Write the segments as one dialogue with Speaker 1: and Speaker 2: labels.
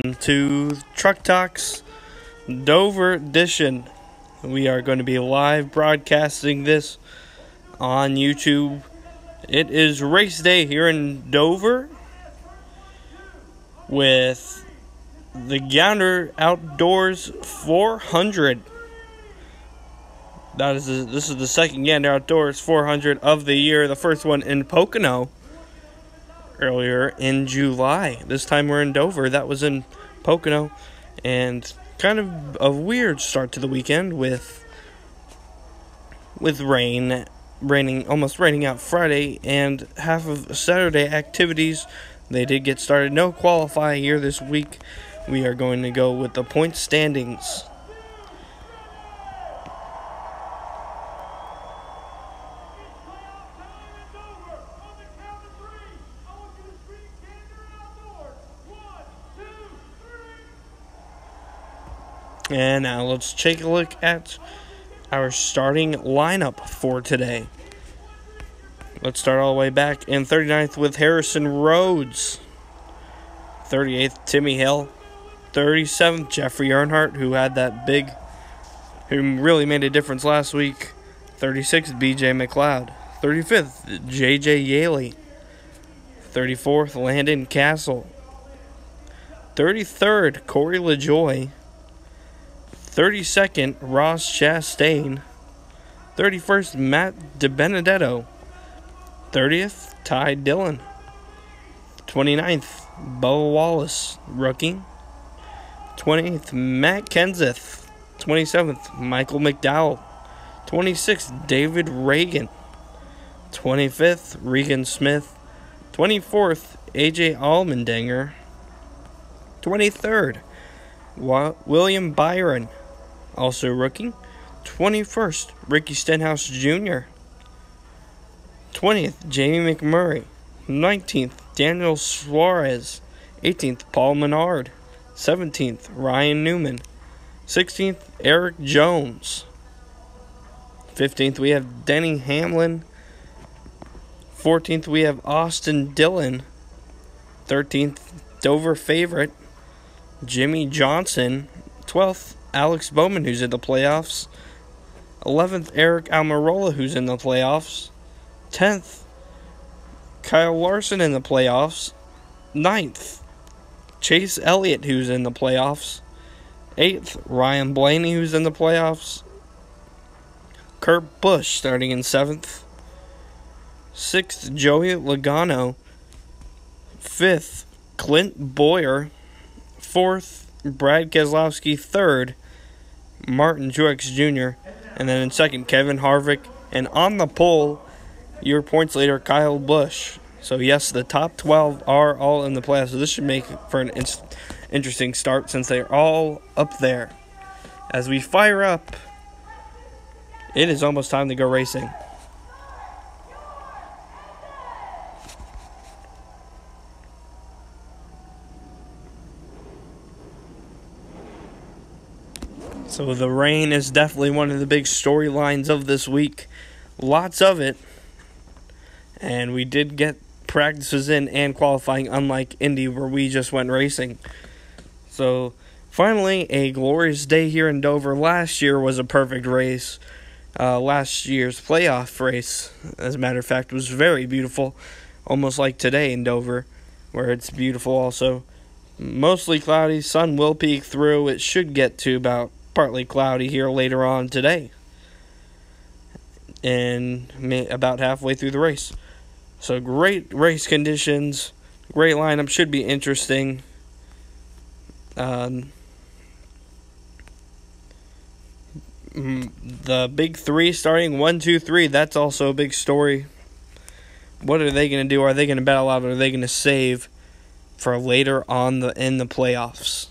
Speaker 1: To Truck Talks Dover edition. We are going to be live broadcasting this on YouTube. It is race day here in Dover with the Gander Outdoors 400. This is the second Gander Outdoors 400 of the year. The first one in Pocono earlier in July. This time we're in Dover. That was in Pocono, and kind of a weird start to the weekend with almost raining out Friday and half of Saturday activities. They did get started. No qualifying here this week. We are going to go with the point standings. And now let's take a look at our starting lineup for today. Let's start all the way back in 39th with Harrison Rhodes. 38th, Timmy Hill. 37th, Jeffrey Earnhardt, who really made a difference last week. 36th, BJ McLeod. 35th, JJ Yaley. 34th, Landon Castle. 33rd, Corey LaJoy. 32nd, Ross Chastain. 31st, Matt DiBenedetto. 30th, Ty Dillon. 29th, Bubba Wallace, rookie. 28th, Matt Kenseth. 27th, Michael McDowell. 26th, David Reagan. 25th, Regan Smith. 24th, AJ Allmendinger. 23rd, William Byron, also rookie. 21st, Ricky Stenhouse Jr. 20th, Jamie McMurray. 19th, Daniel Suarez. 18th, Paul Menard. 17th, Ryan Newman. 16th, Eric Jones. 15th, we have Denny Hamlin. 14th, we have Austin Dillon. 13th, Dover favorite, Jimmy Johnson. 12th, Alex Bowman, who's in the playoffs. 11th, Eric Almirola, who's in the playoffs. 10th, Kyle Larson in the playoffs. 9th, Chase Elliott, who's in the playoffs. 8th, Ryan Blaney, who's in the playoffs. Kurt Busch starting in 7th. 6th, Joey Logano. 5th, Clint Boyer. 4th, Brad Keselowski. 3rd, Martin Truex Jr. And then in 2nd, Kevin Harvick. And on the pole, your points leader, Kyle Busch. So yes, the top 12 are all in the playoffs. So this should make for an interesting start since they're all up there. As we fire up, it is almost time to go racing. So the rain is definitely one of the big storylines of this week. Lots of it. And we did get practices in and qualifying, unlike Indy where we just went racing. So finally, a glorious day here in Dover. Last year was a perfect race. Last year's playoff race, as a matter of fact, was very beautiful. Almost like today in Dover, where it's beautiful also. Mostly cloudy. Sun will peek through. It should get to about partly cloudy here later on today, and about halfway through the race. So great race conditions, great lineup, should be interesting. The big three starting 1, 2, 3. That's also a big story. What are they going to do? Are they going to battle out, or are they going to save for later on in the playoffs?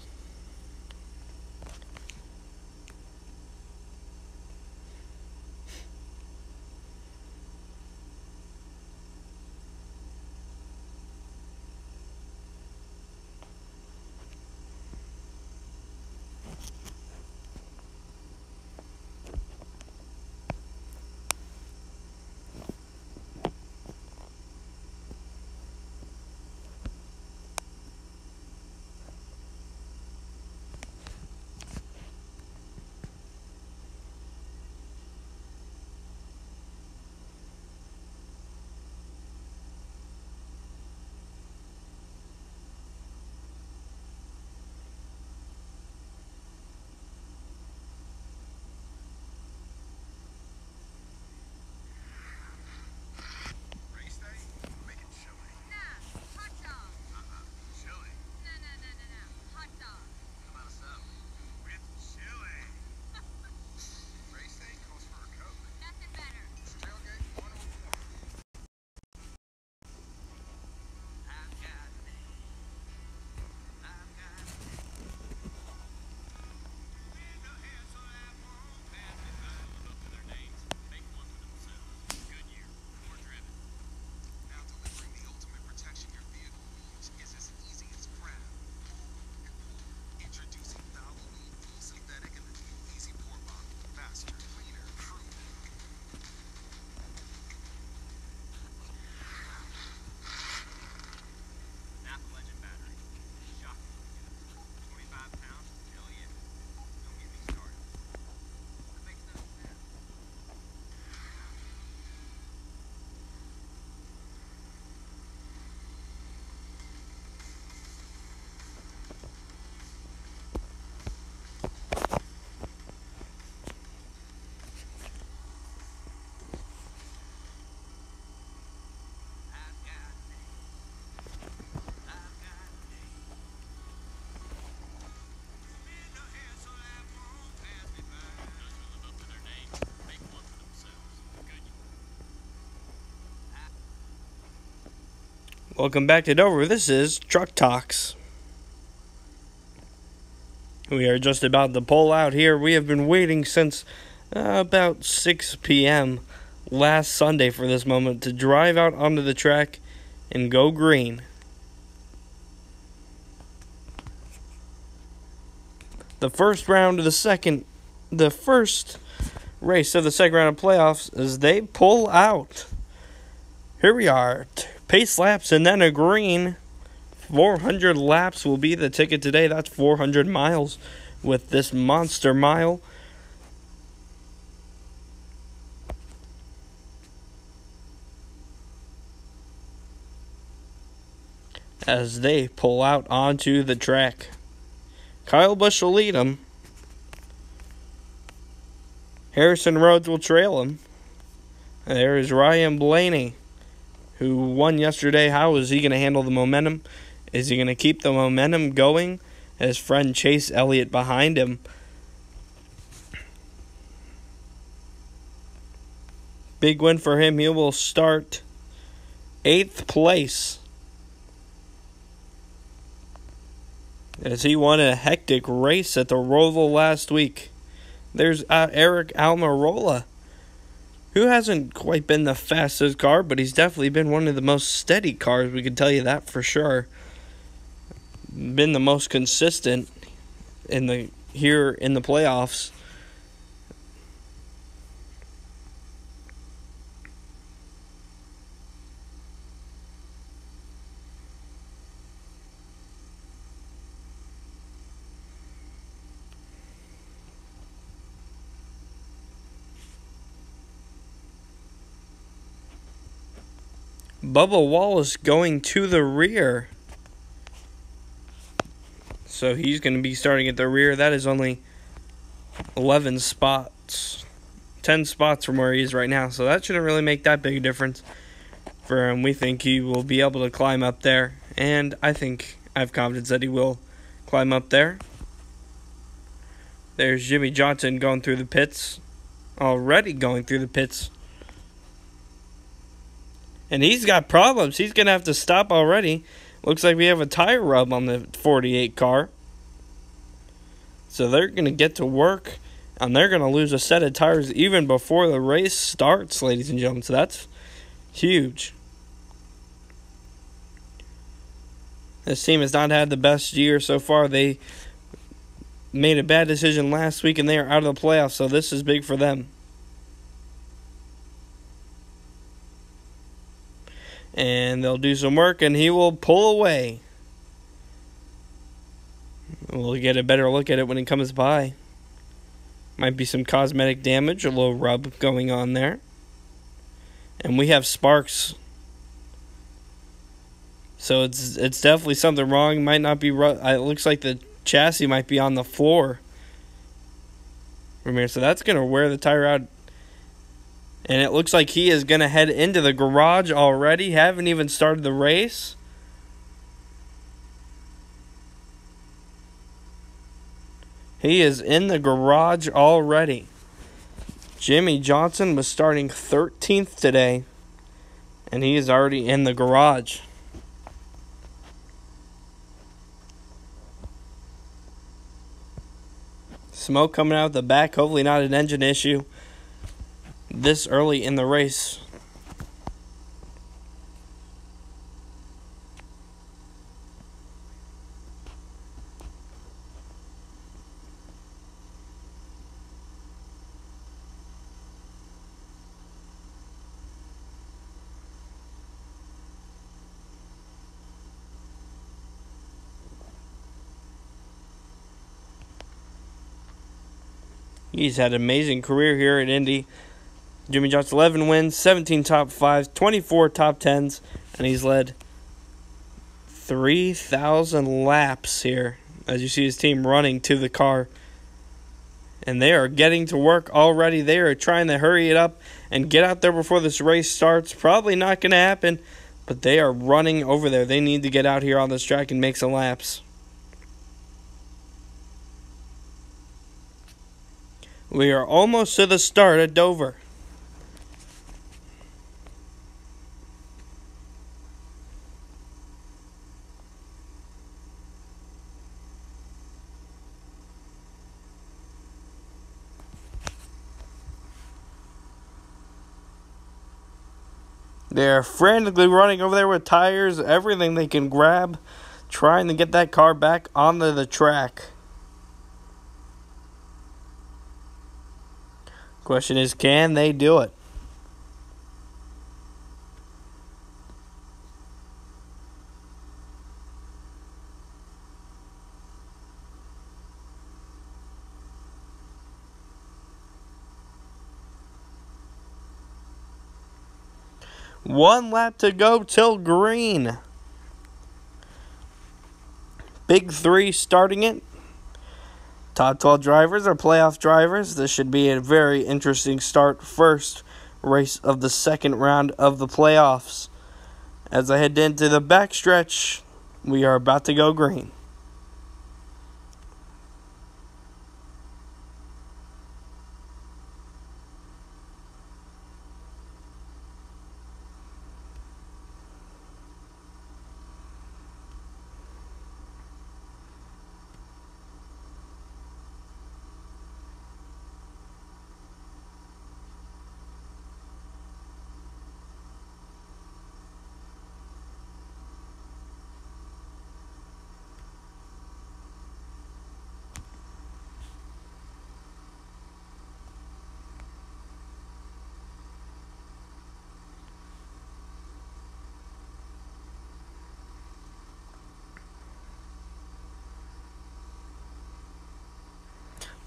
Speaker 1: Welcome back to Dover. This is Truck Talks. We are just about to pull out here. We have been waiting since about 6 p.m. last Sunday for this moment to drive out onto the track and go green. The first round of the first race of the second round of playoffs as they pull out. Here we are, pace laps and then a green. 400 laps will be the ticket today. That's 400 miles with this monster mile. As they pull out onto the track. Kyle Busch will lead him. Harrison Rhodes will trail him. And there is Ryan Blaney, who won yesterday. How is he going to handle the momentum? Is he going to keep the momentum going? His friend Chase Elliott behind him. Big win for him. He will start 8th place, as he won a hectic race at the Roval last week. There's Eric Almirola, who hasn't quite been the fastest car, but he's definitely been one of the most steady cars, we can tell you that for sure. Been the most consistent here in the playoffs. Bubba Wallace going to the rear. So he's going to be starting at the rear. That is only 11 spots. 10 spots from where he is right now. So that shouldn't really make that big a difference for him. We think he will be able to climb up there. And I have confidence that he will climb up there. There's Jimmy Johnson going through the pits. Already going through the pits. And he's got problems. He's going to have to stop already. Looks like we have a tire rub on the 48 car. So they're going to get to work. And they're going to lose a set of tires even before the race starts, ladies and gentlemen. So that's huge. This team has not had the best year so far. They made a bad decision last week and they are out of the playoffs. So this is big for them. And they'll do some work, and he will pull away. We'll get a better look at it when it comes by. Might be some cosmetic damage, a little rub going on there. And we have sparks. So it's definitely something wrong. Might not be. It looks like the chassis might be on the floor from here. So that's going to wear the tire out. And it looks like he is going to head into the garage already. Haven't even started the race. He is in the garage already. Jimmy Johnson was starting 13th today. And he is already in the garage. Smoke coming out the back. Hopefully not an engine issue this early in the race. He's had an amazing career here at Indy. Jimmy Johnson, 11 wins, 17 top 5s, 24 top 10s, and he's led 3,000 laps here as you see his team running to the car. And they are getting to work already. They are trying to hurry it up and get out there before this race starts. Probably not going to happen, but they are running over there. They need to get out here on this track and make some laps. We are almost to the start at Dover. They're frantically running over there with tires, everything they can grab, trying to get that car back onto the track. Question is, can they do it? One lap to go till green. Big three starting it. Top 12 drivers are playoff drivers. This should be a very interesting start. First race of the second round of the playoffs. As I head into the backstretch, we are about to go green.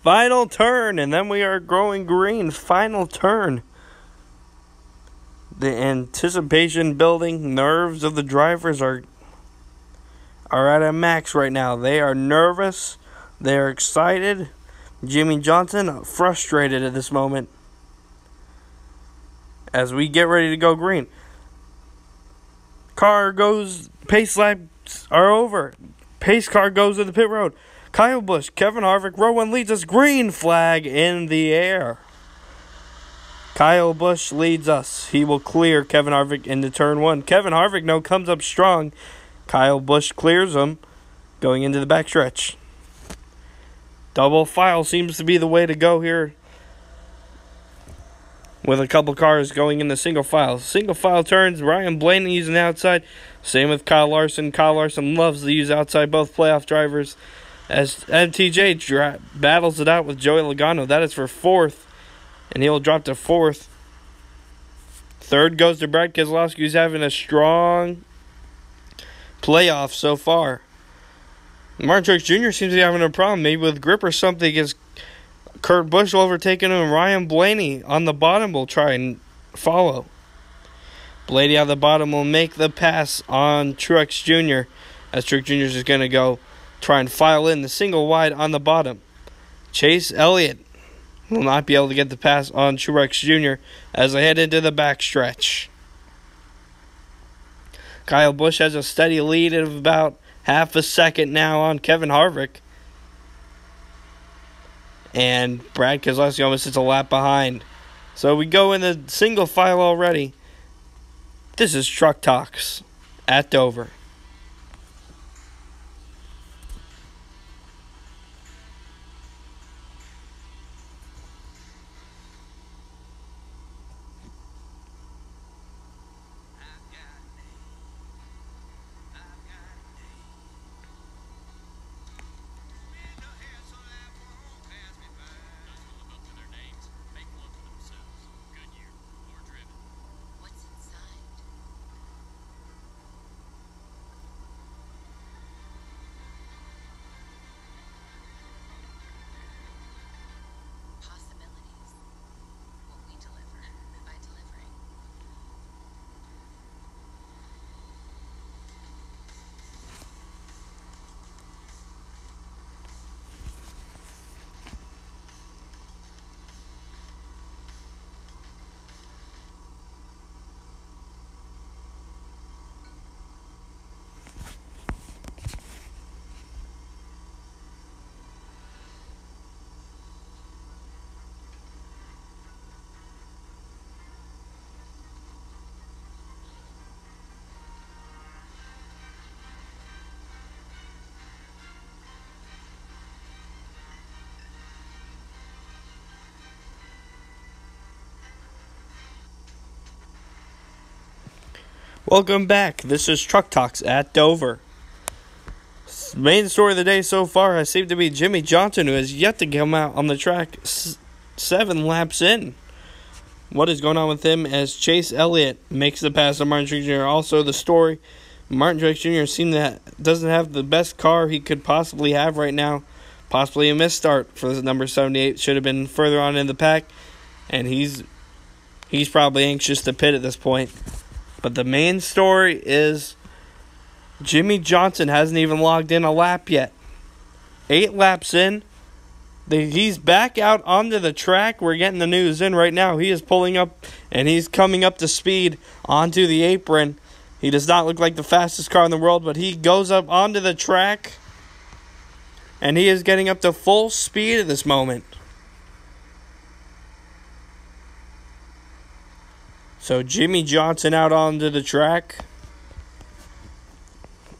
Speaker 1: Final turn, and then we are going green. Final turn. The anticipation building, nerves of the drivers are at a max right now. They are nervous. They are excited. Jimmy Johnson frustrated at this moment. As we get ready to go green. Car goes, pace laps are over. Pace car goes to the pit road. Kyle Busch, Kevin Harvick, row one leads us. Green flag in the air. Kyle Busch leads us. He will clear Kevin Harvick into turn one. Kevin Harvick comes up strong. Kyle Busch clears him going into the backstretch. Double file seems to be the way to go here, with a couple cars going into single file. Single file turns. Ryan Blaney using the outside. Same with Kyle Larson. Kyle Larson loves to use outside, both playoff drivers. As MTJ battles it out with Joey Logano. That is for fourth, and he'll drop to fourth. Third goes to Brad Keselowski, who's having a strong playoff so far. Martin Truex Jr. seems to be having a problem, maybe with grip or something, as Kurt Busch will overtaking him, and Ryan Blaney on the bottom will try and follow. Blaney on the bottom will make the pass on Truex Jr., as Truex Jr. is going to go try and file in the single wide on the bottom. Chase Elliott will not be able to get the pass on Truex Jr. as they head into the backstretch. Kyle Busch has a steady lead of about half a second now on Kevin Harvick. And Brad Keselowski almost sits a lap behind. So we go in the single file already. This is Truck Talks at Dover. Welcome back. This is Truck Talks at Dover. Main story of the day so far has seemed to be Jimmie Johnson, who has yet to come out on the track 7 laps in. What is going on with him as Chase Elliott makes the pass on Martin Truex Jr.? Also, the story, Martin Truex Jr. seems that doesn't have the best car he could possibly have right now. Possibly a misstart for the number 78. Should have been further on in the pack, and he's probably anxious to pit at this point. But the main story is Jimmie Johnson hasn't even logged in a lap yet. 8 laps in. He's back out onto the track. We're getting the news in right now. He is pulling up, and he's coming up to speed onto the apron. He does not look like the fastest car in the world, but he goes up onto the track, and he is getting up to full speed at this moment. So Jimmie Johnson out onto the track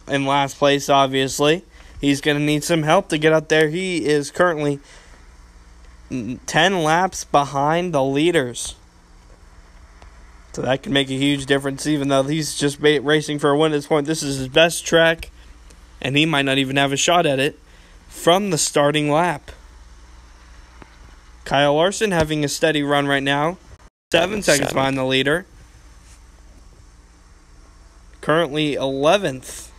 Speaker 1: in last place, obviously. He's going to need some help to get out there. He is currently 10 laps behind the leaders. So that can make a huge difference, even though he's just racing for a win at this point. This is his best track, and he might not even have a shot at it from the starting lap. Kyle Larson having a steady run right now. 7 seconds behind the leader. Currently 11th.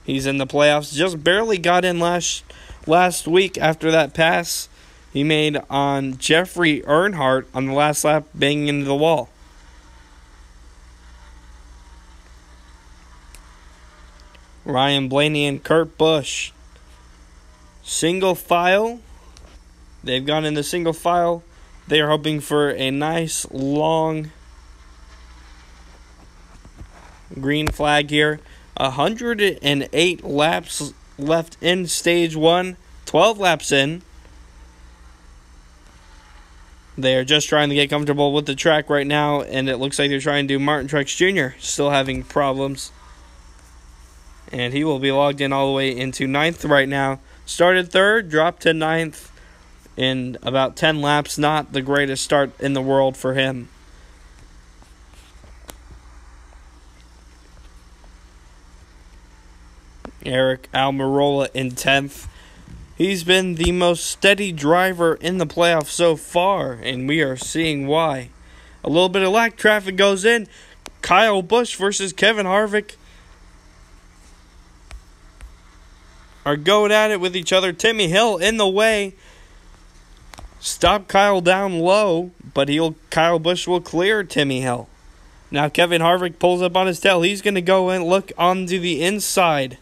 Speaker 1: He's in the playoffs. Just barely got in last week after that pass he made on Jeffrey Earnhardt on the last lap, banging into the wall. Ryan Blaney and Kurt Busch. Single file. They've gone in the single file. They are hoping for a nice, long green flag here. 108 laps left in stage 1. 12 laps in. They are just trying to get comfortable with the track right now, and it looks like they're trying to do Martin Truex Jr. Still having problems. And he will be logged in all the way into 9th right now. Started 3rd, dropped to 9th. In about 10 laps, not the greatest start in the world for him. Eric Almirola in 10th. He's been the most steady driver in the playoffs so far, and we are seeing why. A little bit of lack traffic goes in. Kyle Busch versus Kevin Harvick are going at it with each other. Timmy Hill in the way. Stop Kyle down low, but Kyle Busch will clear Timmy Hill. Now Kevin Harvick pulls up on his tail. He's going to go and look onto the inside.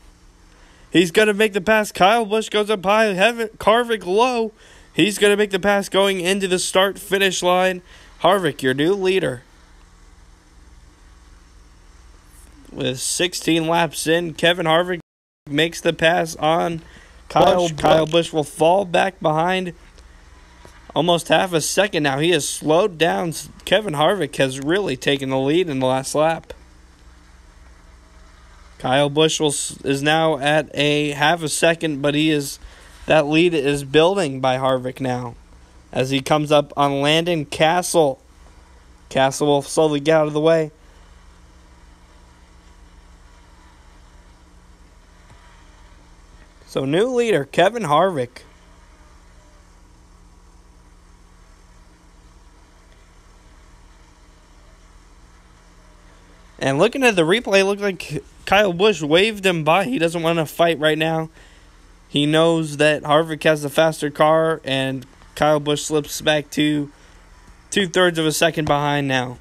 Speaker 1: He's going to make the pass. Kyle Busch goes up high. Harvick low. He's going to make the pass going into the start-finish line. Harvick, your new leader. With 16 laps in, Kevin Harvick makes the pass on Kyle. Kyle Busch will fall back behind almost half a second now. He has slowed down. Kevin Harvick has really taken the lead in the last lap. Kyle Busch is now at a half a second, but that lead is building by Harvick now as he comes up on Landon Castle. Castle will slowly get out of the way. So new leader, Kevin Harvick. And looking at the replay, it looked like Kyle Busch waved him by. He doesn't want to fight right now. He knows that Harvick has the faster car, and Kyle Busch slips back to 2/3 of a second behind now.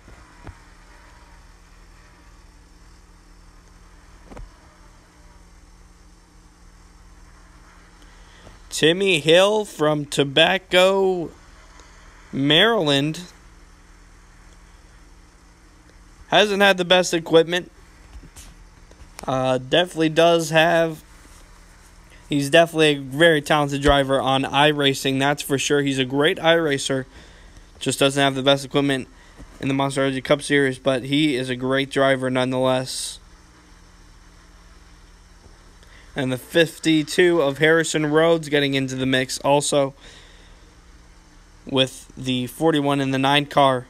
Speaker 1: Timmy Hill from Tobacco, Maryland. Hasn't had the best equipment. He's definitely a very talented driver on iRacing, that's for sure. He's a great iRacer. Just doesn't have the best equipment in the Monster Energy Cup Series, but he is a great driver nonetheless. And the 52 of Harrison Rhodes getting into the mix also with the 41 in the 9 car.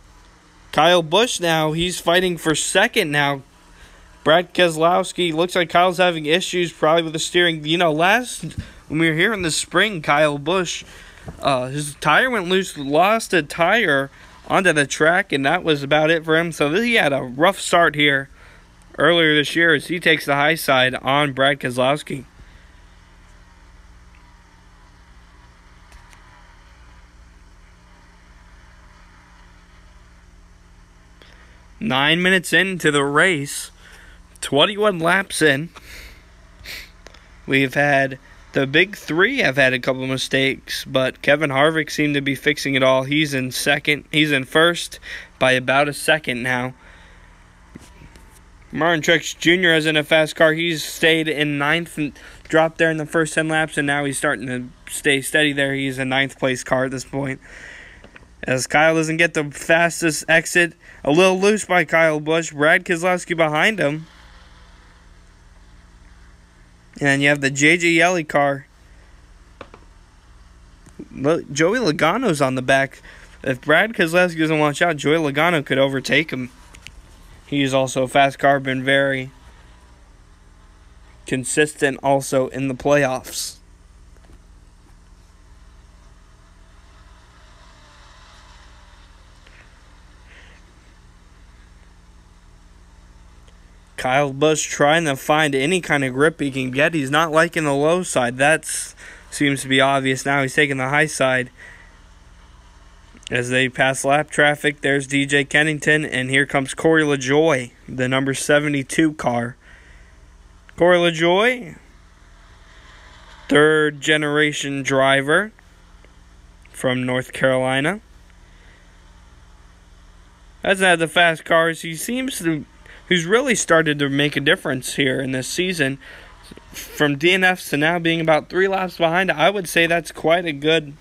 Speaker 1: Kyle Busch now, he's fighting for second now. Brad Keselowski, looks like Kyle's having issues probably with the steering. You know, when we were here in the spring, Kyle Busch, his tire went loose, lost a tire onto the track, and that was about it for him. So he had a rough start here earlier this year as he takes the high side on Brad Keselowski. Nine minutes into the race, 21 laps in, we've had the big three have had a couple of mistakes, but Kevin Harvick seemed to be fixing it all. He's in first by about a second now. Martin Truex Jr. is in a fast car. He's stayed in ninth and dropped there in the first 10 laps, and now he's starting to stay steady there. He's a ninth place car at this point. As Kyle doesn't get the fastest exit, a little loose by Kyle Busch. Brad Keselowski behind him. And you have the J.J. Yeley car. Joey Logano's on the back. If Brad Keselowski doesn't watch out, Joey Logano could overtake him. He's also a fast car, been very consistent also in the playoffs. Kyle Busch trying to find any kind of grip he can get. He's not liking the low side. That seems to be obvious now. He's taking the high side. As they pass lap traffic, there's DJ Kennington, and here comes Corey LaJoie, the number 72 car. Corey LaJoie, third-generation driver from North Carolina. Hasn't had the fast cars. He's really started to make a difference here in this season. From DNFs to now being about 3 laps behind, I would say that's quite a good...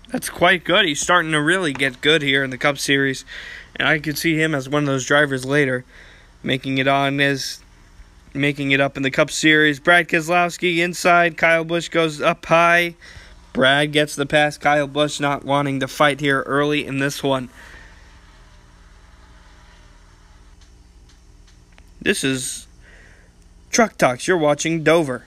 Speaker 1: That's quite good. He's starting to really get good here in the Cup Series. And I could see him as one of those drivers later, making it up in the Cup Series. Brad Keselowski inside. Kyle Busch goes up high. Brad gets the pass. Kyle Busch not wanting to fight here early in this one. This is Truck Talks. You're watching Dover.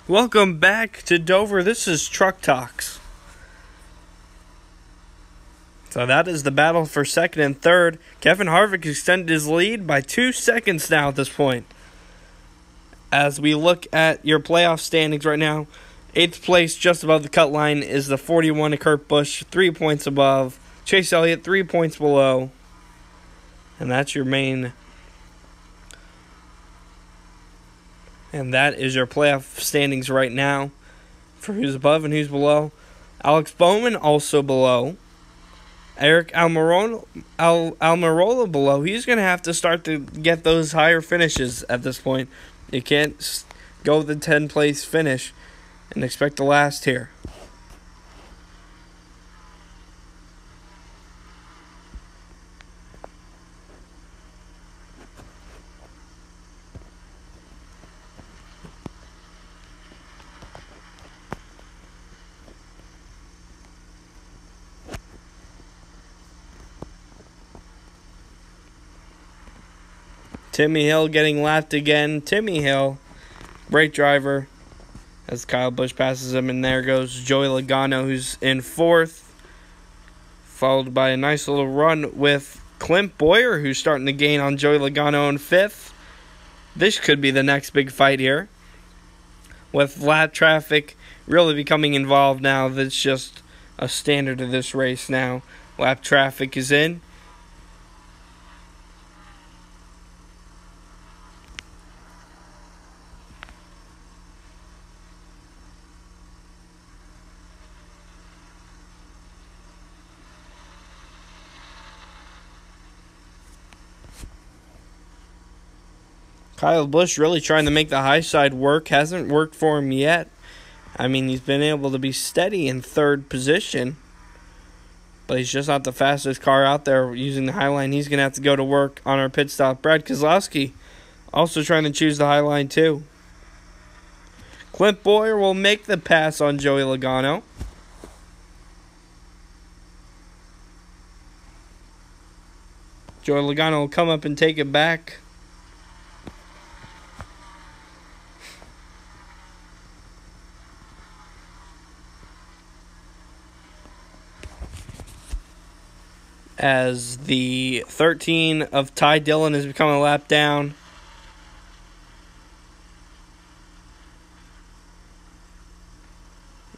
Speaker 1: Welcome back to Dover. This is Truck Talks. So that is the battle for second and third. Kevin Harvick extended his lead by 2 seconds now at this point. As we look at your playoff standings right now, 8th place just above the cut line is the 41 of Kurt Busch, 3 points above. Chase Elliott, 3 points below. And that's your main... And that is your playoff standings right now for who's above and who's below. Alex Bowman also below. Eric Almirola below. He's going to have to start to get those higher finishes at this point. You can't go with the 10th place finish and expect to last here. Timmy Hill getting lapped again. Timmy Hill, great driver. As Kyle Busch passes him, and there goes Joey Logano, who's in fourth. Followed by a nice little run with Clint Bowyer, who's starting to gain on Joey Logano in fifth. This could be the next big fight here. With lap traffic really becoming involved now, that's just a standard of this race now. Lap traffic is in. Kyle Busch really trying to make the high side work. Hasn't worked for him yet. I mean, he's been able to be steady in third position, but he's just not the fastest car out there using the high line. He's going to have to go to work on our pit stop. Brad Keselowski also trying to choose the high line too. Clint Bowyer will make the pass on Joey Logano. Joey Logano will come up and take it back. As the 13 of Ty Dillon has become a lap down.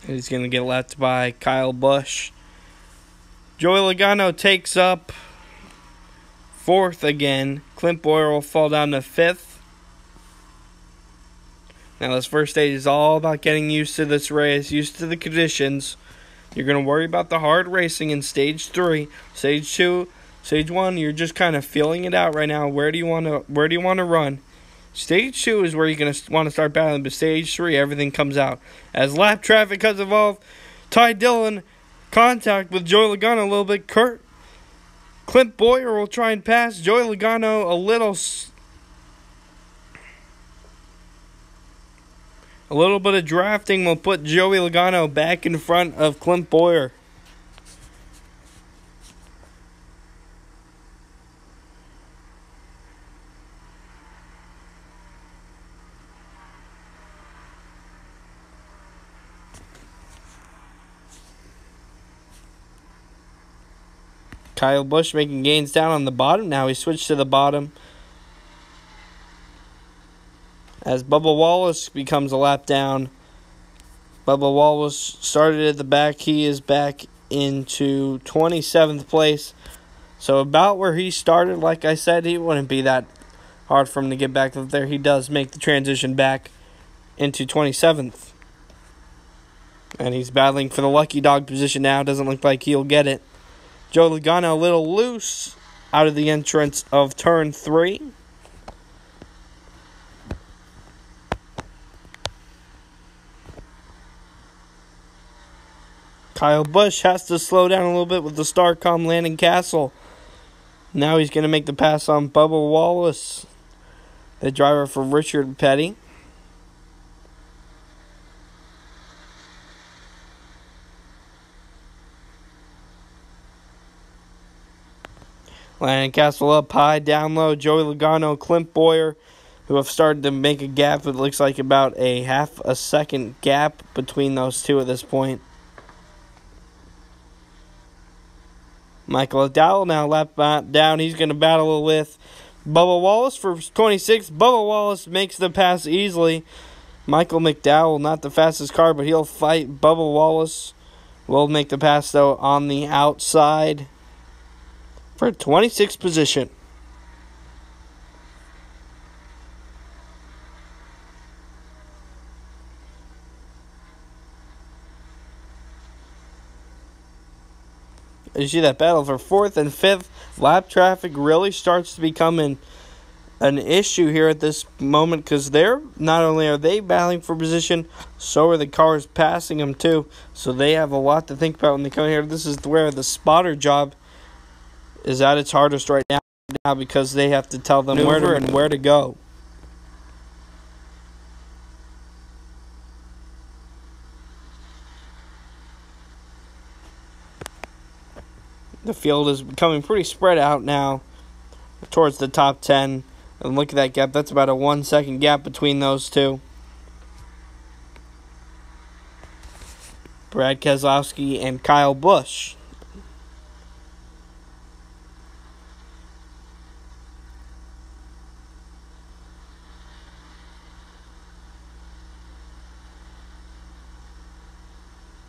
Speaker 1: He's going to get lapped by Kyle Busch. Joey Logano takes up fourth again. Clint Bowyer will fall down to fifth. Now this first stage is all about getting used to this race, used to the conditions. You're going to worry about the hard racing in Stage 3. Stage 2, Stage 1, you're just kind of feeling it out right now. Where do you want to run? Stage 2 is where you're going to want to start battling, but Stage 3, everything comes out. As lap traffic has evolved, Ty Dillon contact with Joey Logano a little bit. Clint Bowyer will try and pass Joey Logano a little bit of drafting will put Joey Logano back in front of Clint Bowyer. Kyle Busch making gains down on the bottom now. He switched to the bottom. As Bubba Wallace becomes a lap down. Bubba Wallace started at the back. He is back into 27th place. So about where he started, like I said, he wouldn't be that hard for him to get back up there. He does make the transition back into 27th. And he's battling for the lucky dog position now. Doesn't look like he'll get it. Joe Logano a little loose out of the entrance of turn 3. Kyle Busch has to slow down a little bit with the Starcom landing castle. Now he's going to make the pass on Bubba Wallace, the driver for Richard Petty. Landing castle up high, down low. Joey Logano, Clint Bowyer, who have started to make a gap. It looks like about a half a second gap between those two at this point. Michael McDowell now lap down. He's going to battle with Bubba Wallace for 26. Bubba Wallace makes the pass easily. Michael McDowell, not the fastest car, but he'll fight. Bubba Wallace will make the pass, though, on the outside for 26th position. You see that battle for 4th and 5th. Lap traffic really starts to become an issue here at this moment, because they're not only are they battling for position, so are the cars passing them too. So they have a lot to think about when they come here. This is where the spotter job is at its hardest right now, because they have to tell them where to go. The field is becoming pretty spread out now towards the top 10. And look at that gap. That's about a 1 second gap between those two. Brad Keselowski and Kyle Busch.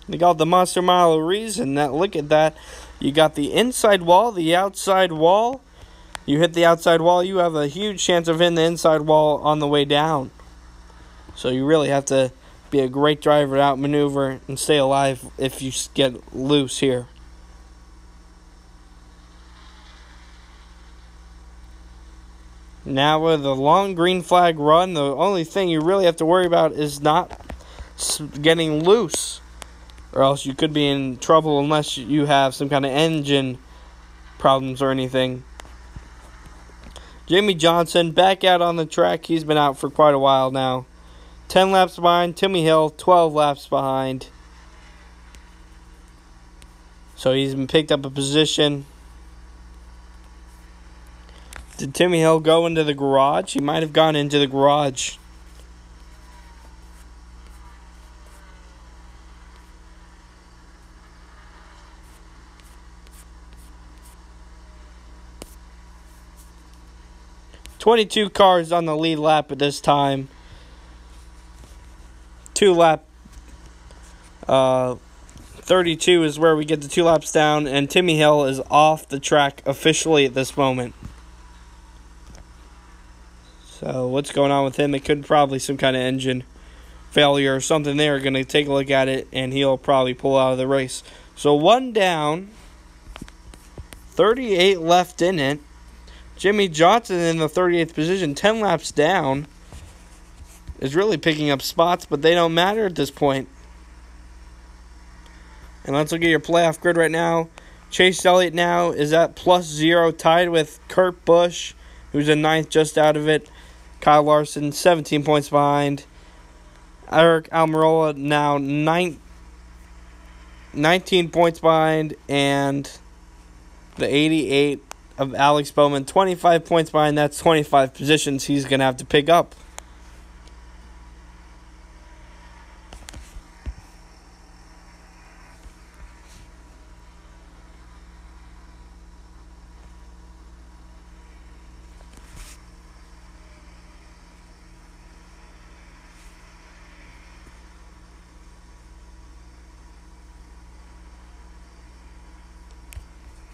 Speaker 1: They got the Monster Mile of reason. That, look at that. You got the inside wall, the outside wall. You hit the outside wall, you have a huge chance of hitting the inside wall on the way down. So you really have to be a great driver to outmaneuver and stay alive if you get loose here. Now with a long green flag run, the only thing you really have to worry about is not getting loose, or else you could be in trouble unless you have some kind of engine problems or anything. Jimmie Johnson back out on the track. He's been out for quite a while now. 10 laps behind. Timmy Hill 12 laps behind. So he's been picked up a position. Did Timmy Hill go into the garage? He might have gone into the garage. "22 cars on the lead lap at this time. 32 is where we get the 2 laps down, and Timmy Hill is off the track officially at this moment. So what's going on with him? It could probably some kind of engine failure or something. They're going to take a look at it, and he'll probably pull out of the race. So 1 down, 38 left in it. Jimmie Johnson in the 38th position, 10 laps down, is really picking up spots, but they don't matter at this point. And let's look at your playoff grid right now. Chase Elliott now is at +0, tied with Kurt Busch, who's in 9th, just out of it. Kyle Larson, 17 points behind. Eric Almirola now 19 points behind, and the 88 of Alex Bowman, 25 points behind. That's 25 positions he's going to have to pick up.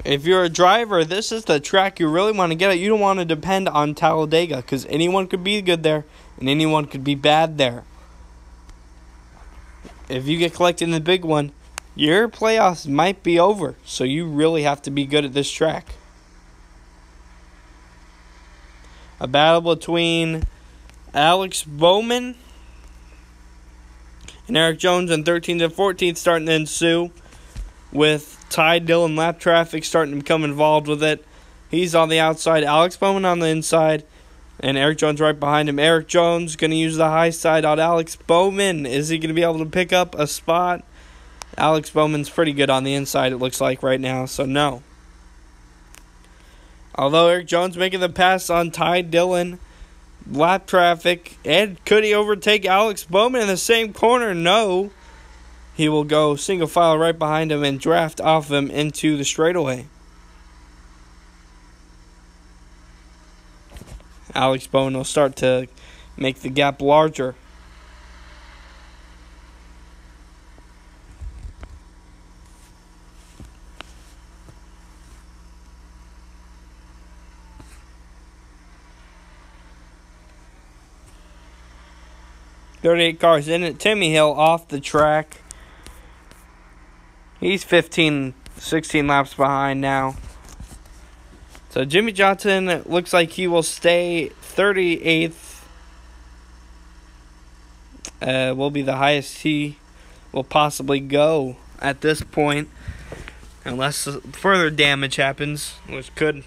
Speaker 1: If you're a driver, this is the track you really want to get at. You don't want to depend on Talladega, because anyone could be good there and anyone could be bad there. If you get collected in the big one, your playoffs might be over. So you really have to be good at this track. A battle between Alex Bowman and Eric Jones in 13th and 14th starting to ensue, with Ty Dillon lap traffic starting to become involved with it. He's on the outside, Alex Bowman on the inside, and Eric Jones right behind him. Eric Jones going to use the high side on Alex Bowman. Is he going to be able to pick up a spot? Alex Bowman's pretty good on the inside, it looks like right now, so no. Although Eric Jones making the pass on Ty Dillon, lap traffic, and could he overtake Alex Bowman in the same corner? No. He will go single file right behind him and draft off of him into the straightaway. Alex Bowman will start to make the gap larger. "38 cars in it. Timmy Hill off the track. He's 16 laps behind now. So Jimmie Johnson looks like he will stay 38th. Will be the highest he will possibly go at this point, unless further damage happens, which could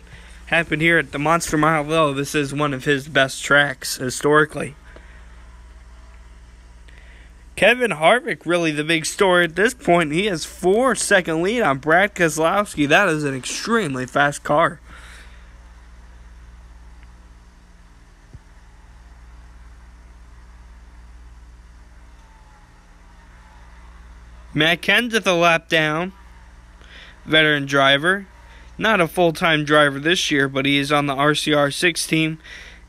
Speaker 1: happen here at the Monster Mile, though. This is one of his best tracks historically. Kevin Harvick, really the big story at this point. He has 4-second lead on Brad Keselowski. That is an extremely fast car. Matt Kenseth a lap down. Veteran driver. Not a full-time driver this year, but he is on the RCR6 team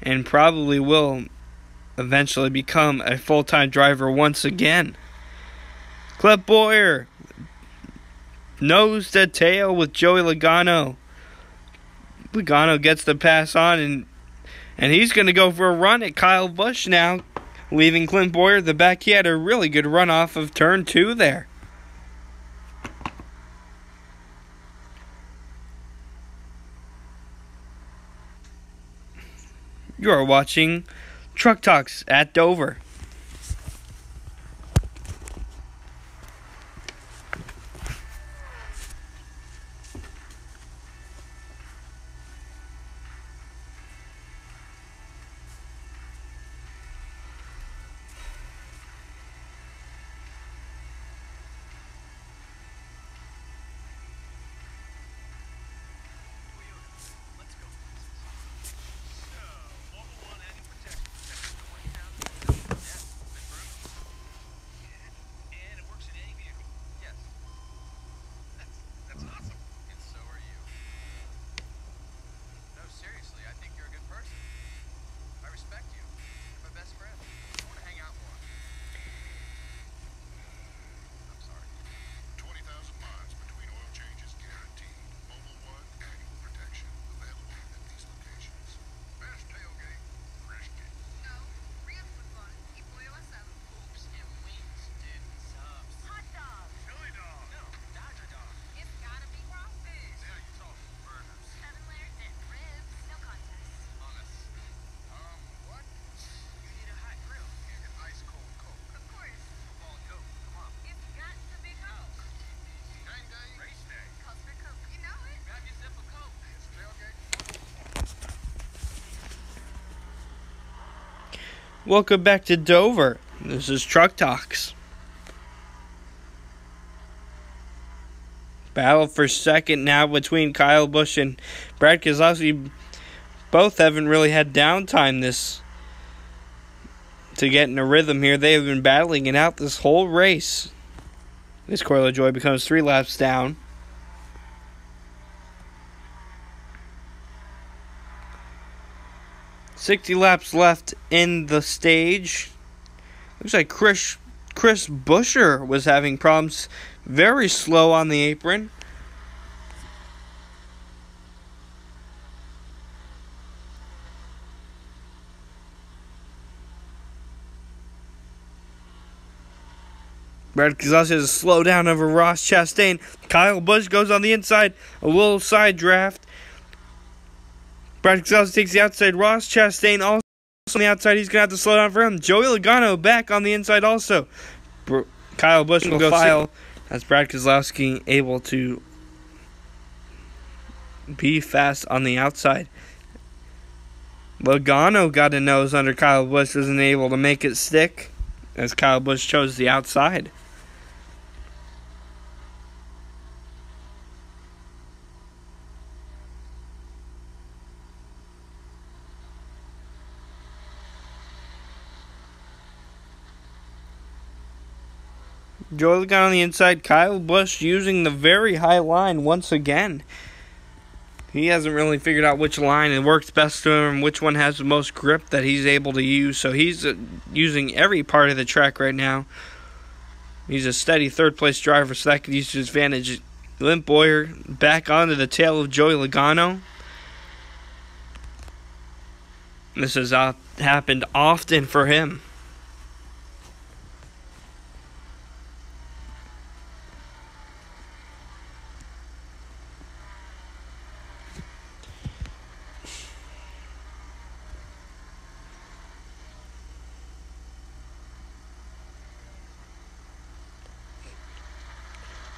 Speaker 1: and probably will eventually become a full-time driver once again. Clint Bowyer, nose to tail with Joey Logano. Logano gets the pass on, and he's going to go for a run at Kyle Busch now, leaving Clint Bowyer at the back. He had a really good run off of turn 2 there. You are watching Truck Talks at Dover. Welcome back to Dover. This is Truck Talks. Battle for second now between Kyle Busch and Brad Keselowski. Both haven't really had downtime to get in a rhythm here. They have been battling it out this whole race. This Coil of Joy becomes 3 laps down. $60 laps left in the stage. Looks like Chris Buescher was having problems. Very slow on the apron. Brad Keselowski has a slow down over Ross Chastain. Kyle Busch goes on the inside. A little side draft. Brad Keselowski takes the outside. Ross Chastain also on the outside. He's going to have to slow down for him. Joey Logano back on the inside also. Kyle Busch will go file. That's Brad Keselowski able to be fast on the outside. Logano got a nose under Kyle Busch. Wasn't able to make it stick as Kyle Busch chose the outside. Joey Logano on the inside. Kyle Busch using the very high line once again. He hasn't really figured out which line it works best to him, which one has the most grip that he's able to use. So he's using every part of the track right now. He's a steady third-place driver, so that could use his advantage. Clint Bowyer back onto the tail of Joey Logano. This has happened often for him.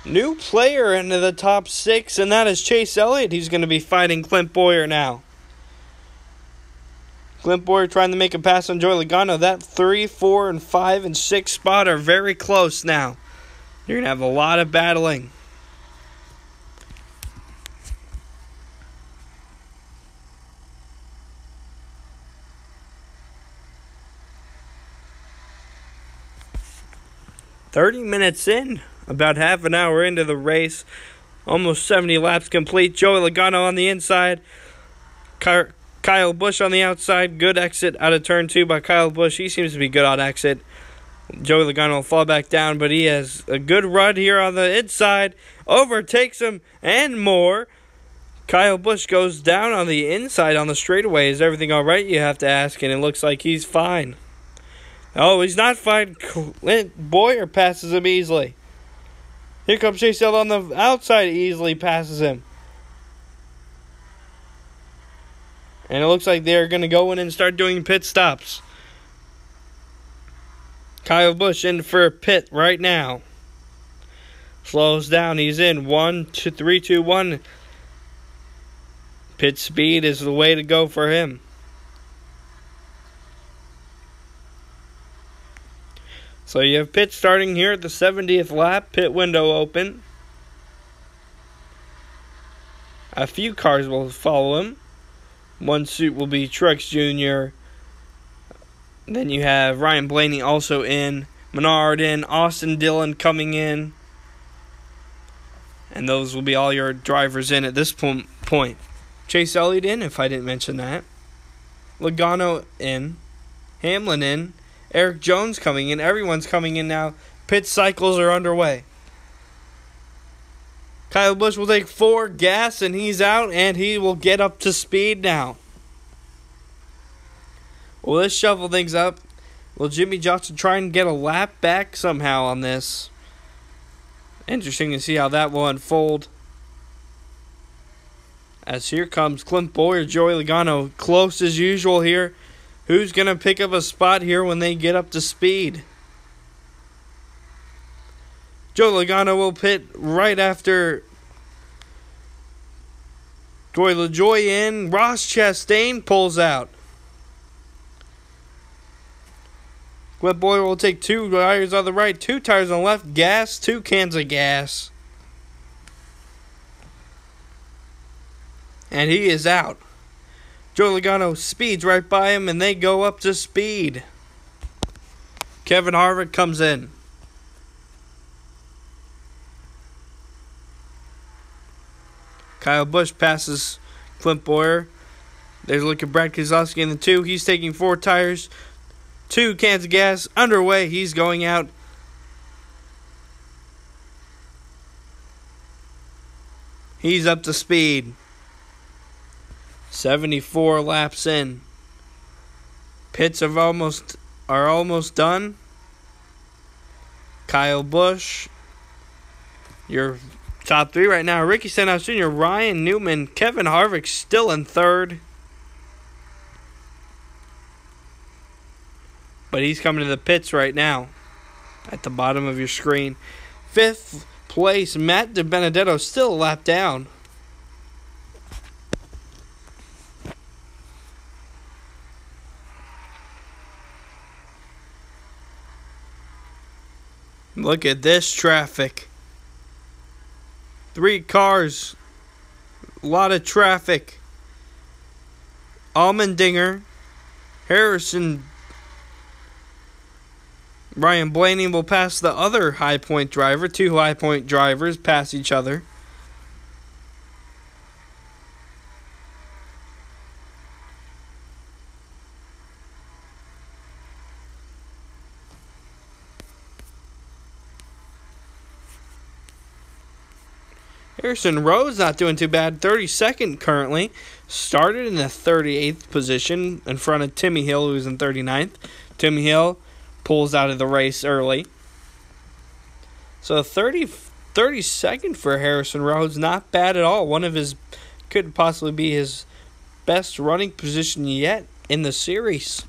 Speaker 1: New player into the top 6, and that is Chase Elliott. He's going to be fighting Clint Bowyer now. Clint Bowyer trying to make a pass on Joey Logano. That 3, 4, and 5, and 6 spot are very close now. You're going to have a lot of battling. "30 minutes in about half an hour into the race. Almost 70 laps complete. Joey Logano on the inside. Kyle Busch on the outside. Good exit out of turn 2 by Kyle Busch. He seems to be good on exit. Joey Logano will fall back down, but he has a good run here on the inside. Overtakes him and more. Kyle Busch goes down on the inside on the straightaway. Is everything all right, you have to ask, and it looks like he's fine. Oh, he's not fine. Clint Bowyer passes him easily. Here comes Chase Elliott on the outside, easily passes him. And it looks like they're going to go in and start doing pit stops. Kyle Busch in for a pit right now. Slows down. He's in. 1, 2, 3, 2, 1. Pit speed is the way to go for him. So you have pit starting here at the 70th lap. Pit window open. A few cars will follow him. One suit will be Truex Jr. Then you have Ryan Blaney also in. Menard in. Austin Dillon coming in. And those will be all your drivers in at this point. Chase Elliott in, if I didn't mention that. Logano in. Hamlin in. Eric Jones coming in. Everyone's coming in now. Pit cycles are underway. Kyle Busch will take 4 gas and he's out, and he will get up to speed now. Well, let's shuffle things up. Will Jimmy Johnson try and get a lap back somehow on this? Interesting to see how that will unfold. As here comes Clint Bowyer, Joey Logano, close as usual here. Who's going to pick up a spot here when they get up to speed? Joey Logano will pit right after Joey LaJoie in. Ross Chastain pulls out. Clint Bowyer will take 2 tires on the right, 2 tires on the left, gas, 2 cans of gas. And he is out. Joey Logano speeds right by him, and they go up to speed. Kevin Harvick comes in. Kyle Busch passes Clint Bowyer. There's a look at Brad Keselowski in the 2. He's taking 4 tires, 2 cans of gas. Underway, he's going out. He's up to speed. 74 laps in. Pits are almost done. Kyle Busch, your top 3 right now. Ricky Stenhouse Jr., Ryan Newman, Kevin Harvick still in 3rd. But he's coming to the pits right now. At the bottom of your screen. 5th place, Matt DiBenedetto still a lap down. Look at this traffic. 3 cars. A lot of traffic. Allmendinger. Harrison. Ryan Blaney will pass the other High Point driver. 2 High Point drivers pass each other. Harrison Rhodes not doing too bad. 32nd currently. Started in the 38th position in front of Timmy Hill, who's in 39th. Timmy Hill pulls out of the race early. So 32nd for Harrison Rhodes. Not bad at all. One of his, could possibly be his best running position yet in the series.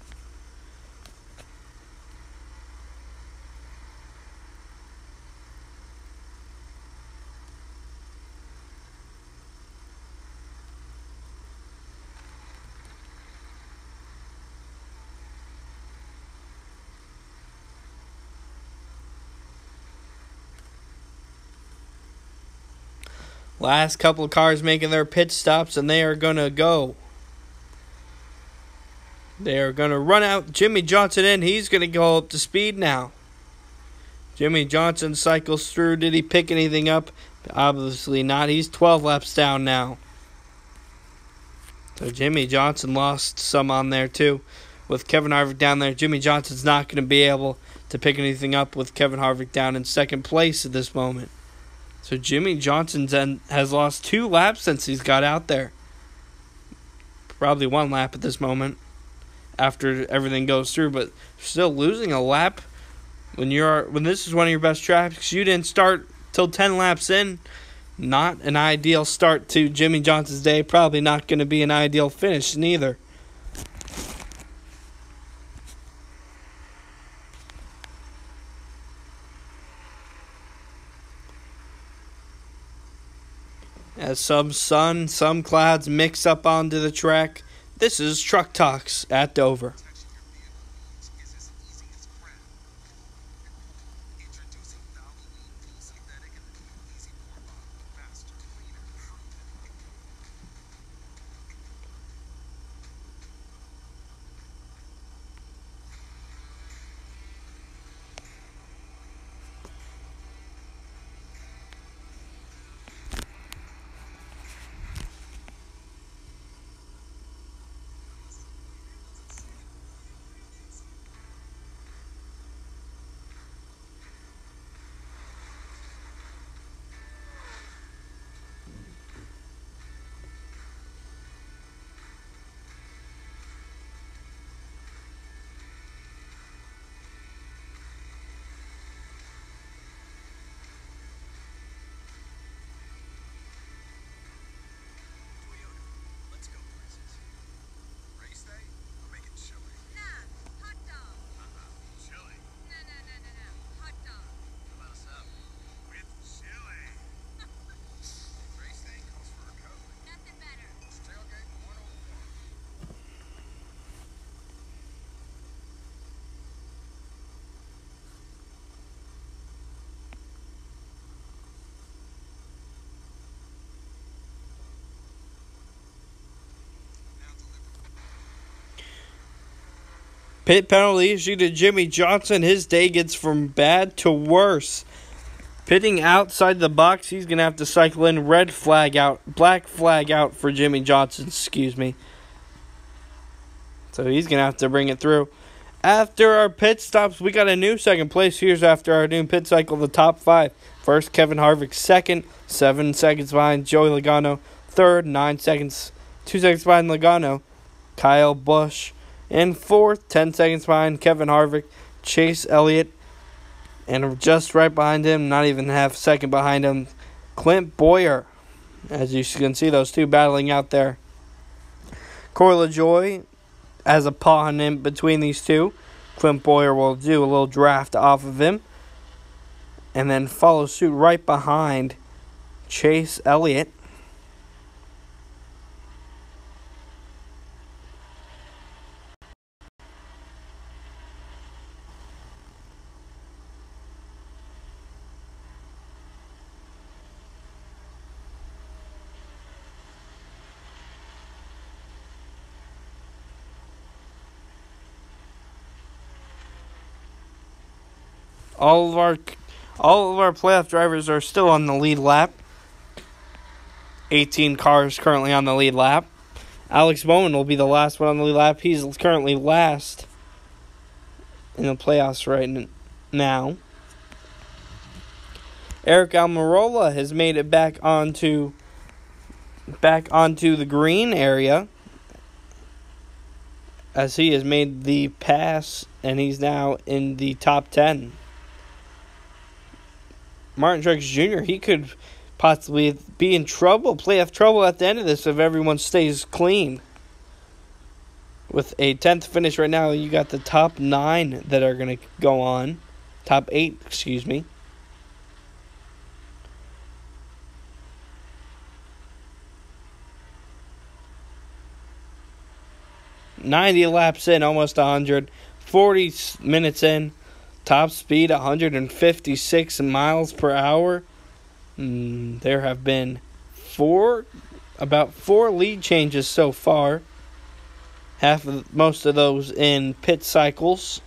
Speaker 1: Last couple of cars making their pit stops, and they are going to go. They are going to run out Jimmy Johnson in. He's going to go up to speed now. Jimmy Johnson cycles through. Did he pick anything up? Obviously not. He's 12 laps down now. So Jimmy Johnson lost some on there too. With Kevin Harvick down there, Jimmy Johnson's not going to be able to pick anything up with Kevin Harvick down in second place at this moment. So Jimmy Johnson has lost 2 laps since he's got out there. Probably 1 lap at this moment after everything goes through, but still losing a lap when this is one of your best tracks. You didn't start till 10 laps in. Not an ideal start to Jimmy Johnson's day. Probably not going to be an ideal finish neither. As some sun, some clouds mix up onto the track, this is Truck Talks at Dover. Pit penalty issued to Jimmy Johnson. His day gets from bad to worse. Pitting outside the box, he's going to have to cycle in. Red flag out. Black flag out for Jimmy Johnson, excuse me. So he's going to have to bring it through. After our pit stops, we got a new second place. Here's after our new pit cycle, the top 5. First, Kevin Harvick. Second, 7 seconds behind Joey Logano. Third, 9 seconds. 2 seconds behind Logano. Kyle Busch. And fourth, 10 seconds behind Kevin Harvick, Chase Elliott. And just right behind him, not even half a second behind him, Clint Bowyer. As you can see, those two battling out there. Corey LaJoie has a pawn in between these two. Clint Bowyer will do a little draft off of him. And then follow suit right behind Chase Elliott. All of our playoff drivers are still on the lead lap. 18 cars currently on the lead lap. Alex Bowman will be the last one on the lead lap. He's currently last in the playoffs right now. Eric Almirola has made it back onto the green area, as he has made the pass and he's now in the top 10. Martin Truex Jr., he could possibly be in trouble, playoff trouble at the end of this if everyone stays clean. With a 10th finish right now, you got the top 9 that are going to go on. Top 8, excuse me. $90 laps in, almost 100. 40 minutes in. Top speed, 156 miles per hour. There have been about four lead changes so far. Most of those in pit cycles.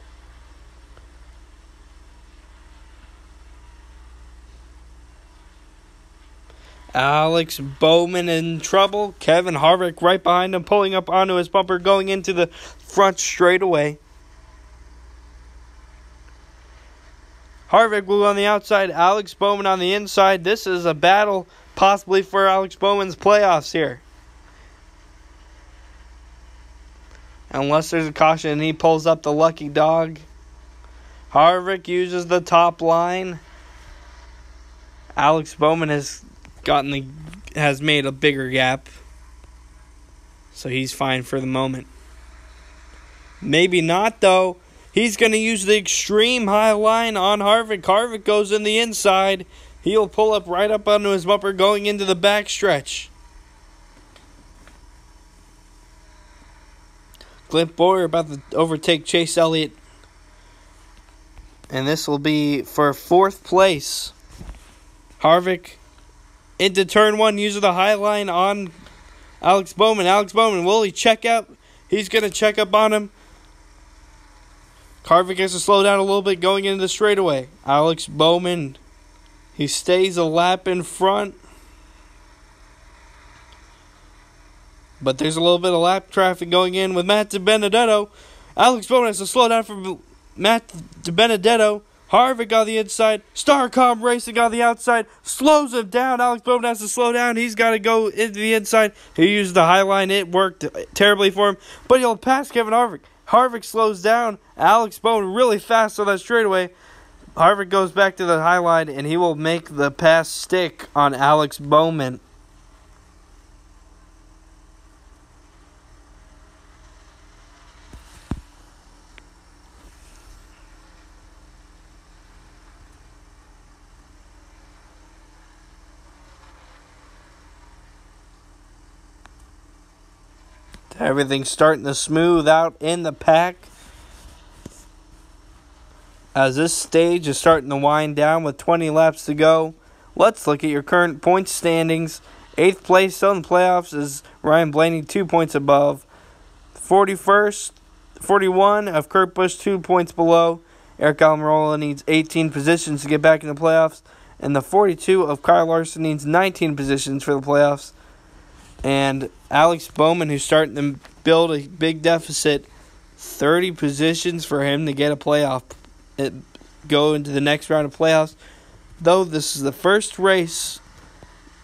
Speaker 1: Alex Bowman in trouble. Kevin Harvick right behind him, pulling up onto his bumper, going into the front straightaway. Harvick will on the outside, Alex Bowman on the inside. This is a battle possibly for Alex Bowman's playoffs here. Unless there's a caution and he pulls up the lucky dog. Harvick uses the top line. Alex Bowman has made a bigger gap. So he's fine for the moment. Maybe not though. He's going to use the extreme high line on Harvick. Harvick goes in the inside. He'll pull up right up onto his bumper going into the backstretch. Clint Bowyer about to overtake Chase Elliott. And this will be for 4th place. Harvick into turn 1, uses the high line on Alex Bowman. Alex Bowman, will he check out? He's going to check up on him. Harvick has to slow down a little bit going into the straightaway. Alex Bowman, he stays a lap in front. But there's a little bit of lap traffic going in with Matt DiBenedetto. Alex Bowman has to slow down for Matt DiBenedetto. Harvick on the inside. Starcom Racing on the outside. Slows him down. Alex Bowman has to slow down. He's got to go into the inside. He used the high line. It worked terribly for him. But he'll pass Kevin Harvick. Harvick slows down. Alex Bowman really fast on that straightaway. Harvick goes back to the high line, and he will make the pass stick on Alex Bowman. Everything's starting to smooth out in the pack as this stage is starting to wind down with 20 laps to go. Let's look at your current point standings. 8th place still in the playoffs is Ryan Blaney, 2 points above. 41 of Kurt Busch, 2 points below. Eric Almirola needs 18 positions to get back in the playoffs. And the 42 of Kyle Larson needs 19 positions for the playoffs. And Alex Bowman, who's starting to build a big deficit, 30 positions for him to get a playoff, go into the next round of playoffs. Though this is the first race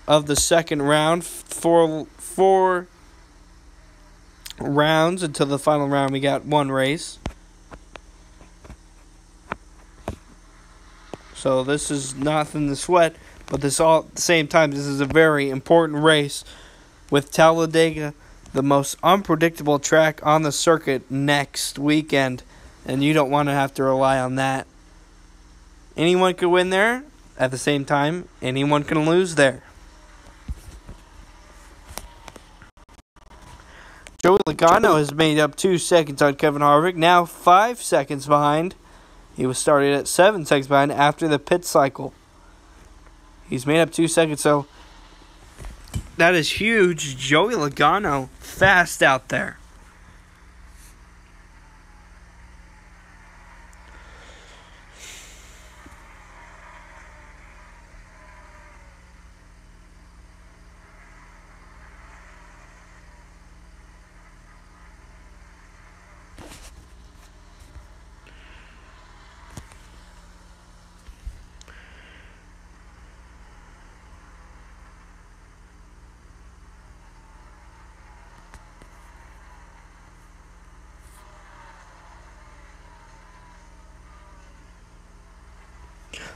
Speaker 1: of the second round, four rounds until the final round. We got one race. So this is nothing to sweat, but this all at the same time, this is a very important race. With Talladega, the most unpredictable track on the circuit next weekend, and you don't want to have to rely on that. Anyone could win there. At the same time, anyone can lose there. Joey Logano has made up 2 seconds on Kevin Harvick, now 5 seconds behind. He was started at 7 seconds behind after the pit cycle. He's made up 2 seconds, so that is huge. Joey Logano fast out there.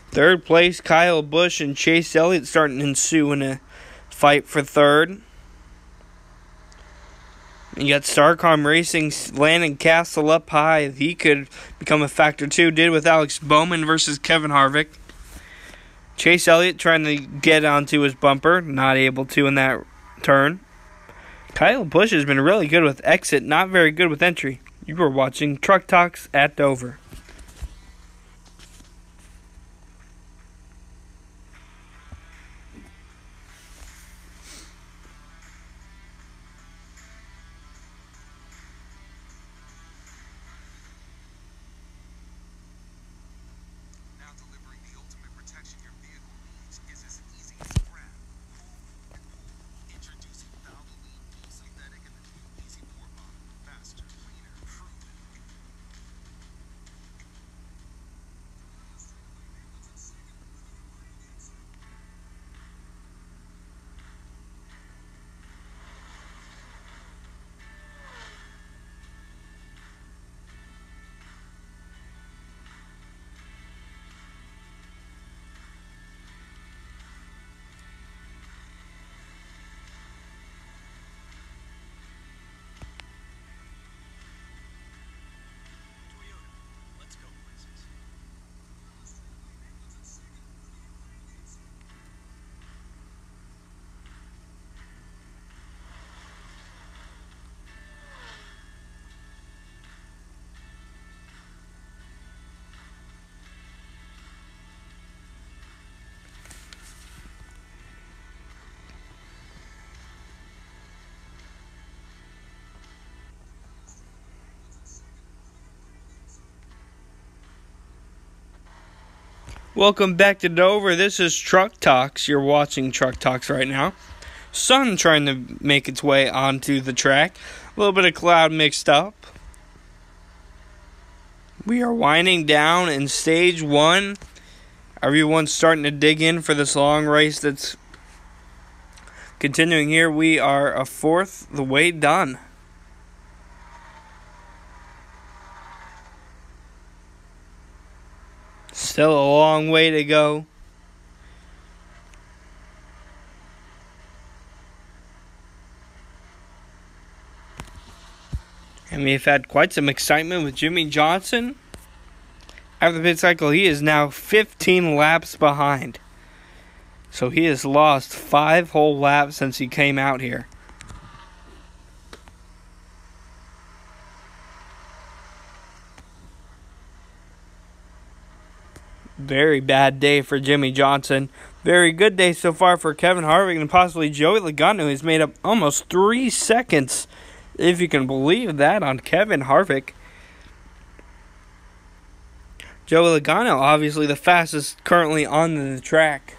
Speaker 1: Third place, Kyle Busch and Chase Elliott starting to ensue in a fight for third. You got Starcom Racing, Landon Castle up high. He could become a factor too. Did with Alex Bowman versus Kevin Harvick. Chase Elliott trying to get onto his bumper. Not able to in that turn. Kyle Busch has been really good with exit. Not very good with entry. You were watching Truck Talks at Dover. Welcome back to Dover. This is Truck Talks. You're watching Truck Talks right now. Sun trying to make its way onto the track. A little bit of cloud mixed up. We are winding down in stage one. Everyone's starting to dig in for this long race that's continuing here. We are a fourth the way done. Still a long way to go. And we've had quite some excitement with Jimmy Johnson. After the pit cycle, he is now 15 laps behind. So he has lost 5 whole laps since he came out here. Very bad day for Jimmy Johnson. Very good day so far for Kevin Harvick and possibly Joey Logano, who's made up almost 3 seconds, if you can believe that, on Kevin Harvick. Joey Logano, obviously the fastest currently on the track.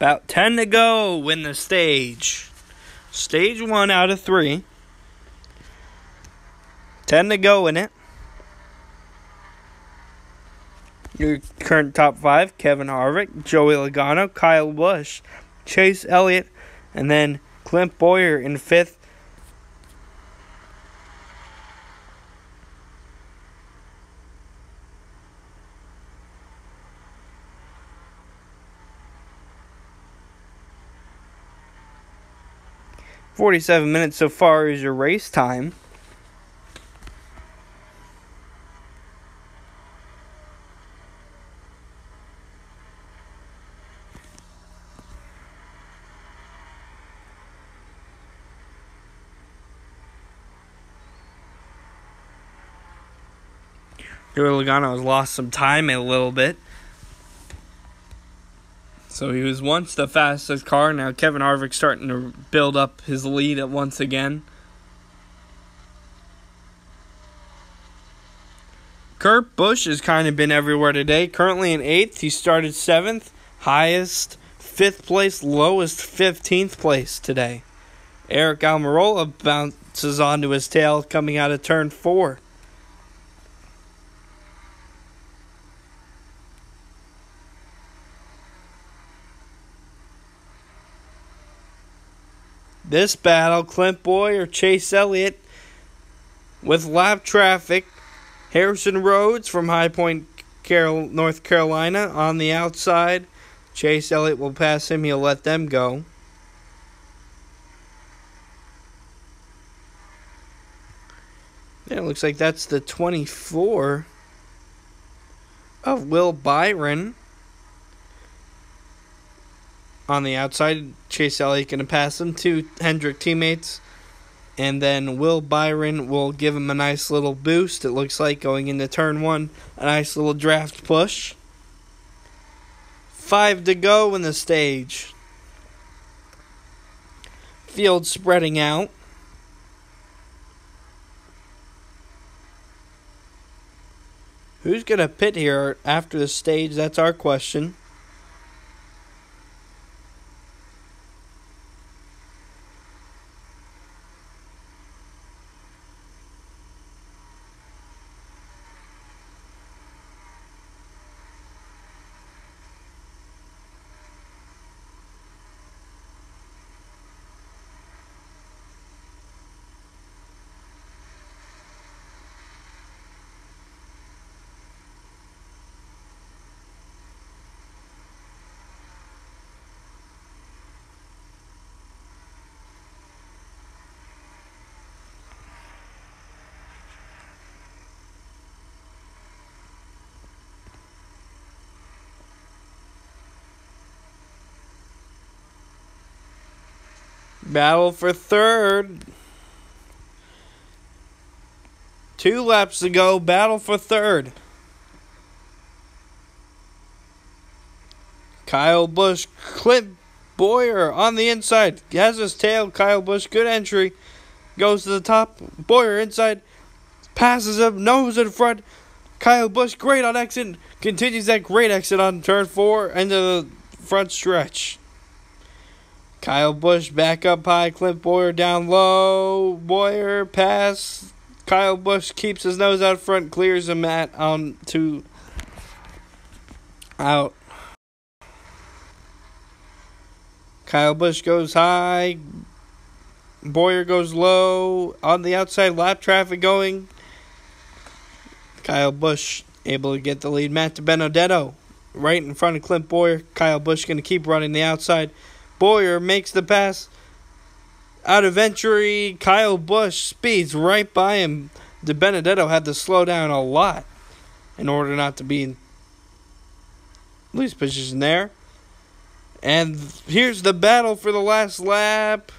Speaker 1: About 10 to go, win the stage. Stage 1 out of 3. 10 to go in it. Your current top 5, Kevin Harvick, Joey Logano, Kyle Busch, Chase Elliott, and then Clint Bowyer in 5th. "47 minutes so far is your race time. Joey Logano has lost some time a little bit. So he was once the fastest car. Now Kevin Harvick's starting to build up his lead once again. Kurt Busch has kind of been everywhere today. Currently in 8th. He started 7th. Highest 5th place. Lowest 15th place today. Eric Almirola bounces onto his tail coming out of turn 4. This battle, Clint Bowyer, Chase Elliott with lap traffic. Harrison Rhodes from High Point, North Carolina on the outside. Chase Elliott will pass him. He'll let them go. Yeah, it looks like that's the 24 of Will Byron. On the outside, Chase Elliott going to pass him. 2 Hendrick teammates. And then Will Byron will give him a nice little boost, it looks like, going into turn 1. A nice little draft push. 5 to go in the stage. Field spreading out. Who's going to pit here after the stage? That's our question. Battle for third. 2 laps to go. Battle for third. Kyle Busch, Clint Boyer on the inside. Has his tail. Kyle Busch, good entry. Goes to the top. Boyer inside. Passes him. Nose in front. Kyle Busch, great on exit. Continues that great exit on turn 4 into the front stretch. Kyle Busch back up high. Clint Boyer down low. Boyer pass. Kyle Busch keeps his nose out front. Clears him on to out. Kyle Busch goes high. Boyer goes low. On the outside, lap traffic going. Kyle Busch able to get the lead. Matt DiBenedetto right in front of Clint Boyer. Kyle Busch going to keep running the outside. Boyer makes the pass. Out of entry. Kyle Busch speeds right by him. DiBenedetto had to slow down a lot in order not to be in loose position there. And here's the battle for the last lap.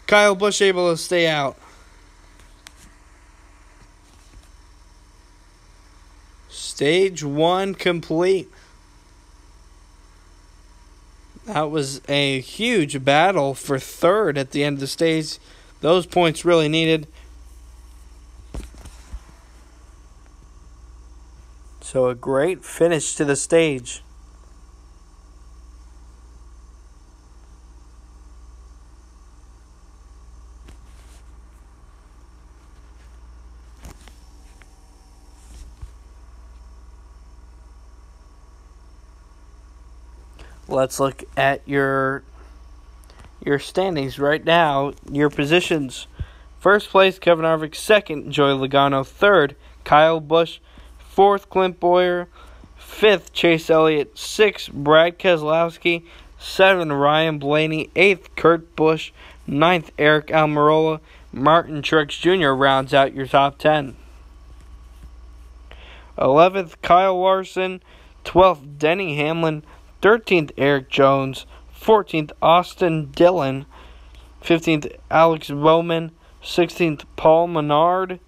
Speaker 1: Kyle Busch able to stay out. Stage 1 complete. That was a huge battle for third at the end of the stage. Those points really needed. So a great finish to the stage. Let's look at your standings right now. Your positions. First place, Kevin Harvick. Second, Joey Logano. Third, Kyle Busch. Fourth, Clint Boyer. Fifth, Chase Elliott. Sixth, Brad Keselowski. Seventh, Ryan Blaney. Eighth, Kurt Busch. Ninth, Eric Almirola. Martin Truex Jr. rounds out your top 10. 11th, Kyle Larson. 12th, Denny Hamlin. 13th, Eric Jones. 14th, Austin Dillon. 15th, Alex Bowman. 16th, Paul Menard.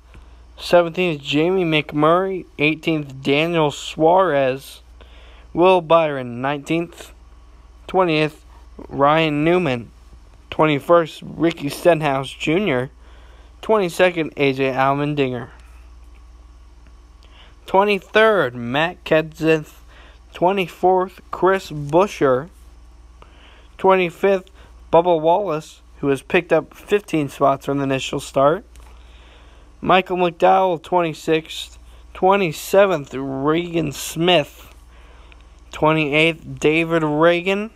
Speaker 1: 17th, Jamie McMurray. 18th, Daniel Suarez. Will Byron, 19th. 20th, Ryan Newman. 21st, Ricky Stenhouse Jr. 22nd, AJ Allmendinger. 23rd, Matt Kenseth. 24th, Chris Buescher. 25th, Bubba Wallace, who has picked up 15 spots from the initial start. Michael McDowell, 26th. 27th, Regan Smith. 28th, David Reagan.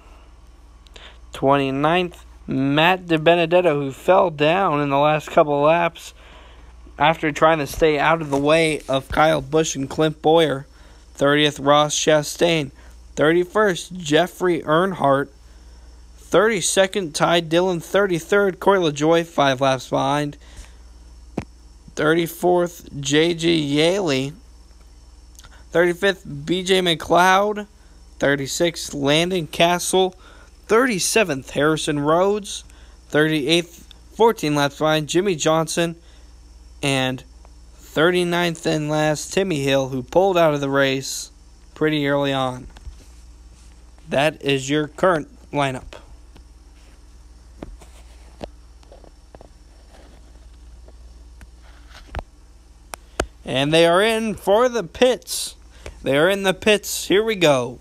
Speaker 1: 29th, Matt DiBenedetto, who fell down in the last couple laps after trying to stay out of the way of Kyle Busch and Clint Boyer. 30th, Ross Chastain. 31st, Jeffrey Earnhardt. 32nd, Ty Dillon. 33rd, Corey LaJoie, 5 laps behind. 34th, J.J. Yaley. 35th, B.J. McLeod. 36th, Landon Castle. 37th, Harrison Rhodes. 38th, 14 laps behind, Jimmy Johnson. And 39th and last, Timmy Hill, who pulled out of the race pretty early on. That is your current lineup. And they are in for the pits. They are in the pits. Here we go.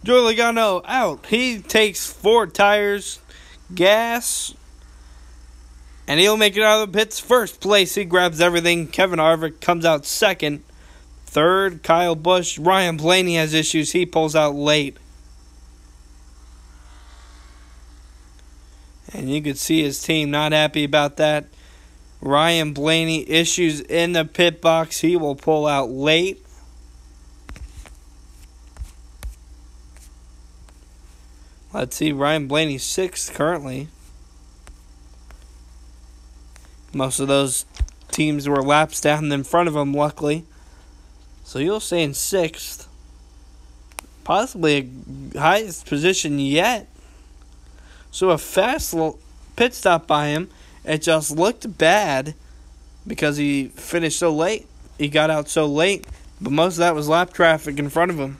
Speaker 1: Joey Logano out. He takes 4 tires, gas, and he'll make it out of the pits. First place, he grabs everything. Kevin Harvick comes out second. Third, Kyle Busch. Ryan Blaney has issues. He pulls out late. And you could see his team not happy about that. Ryan Blaney issues in the pit box. He will pull out late. Let's see, Ryan Blaney's 6th currently. Most of those teams were laps down in front of him, luckily. So you'll stay in 6th. Possibly a highest position yet. So a fast pit stop by him. It just looked bad because he finished so late. He got out so late. But most of that was lap traffic in front of him.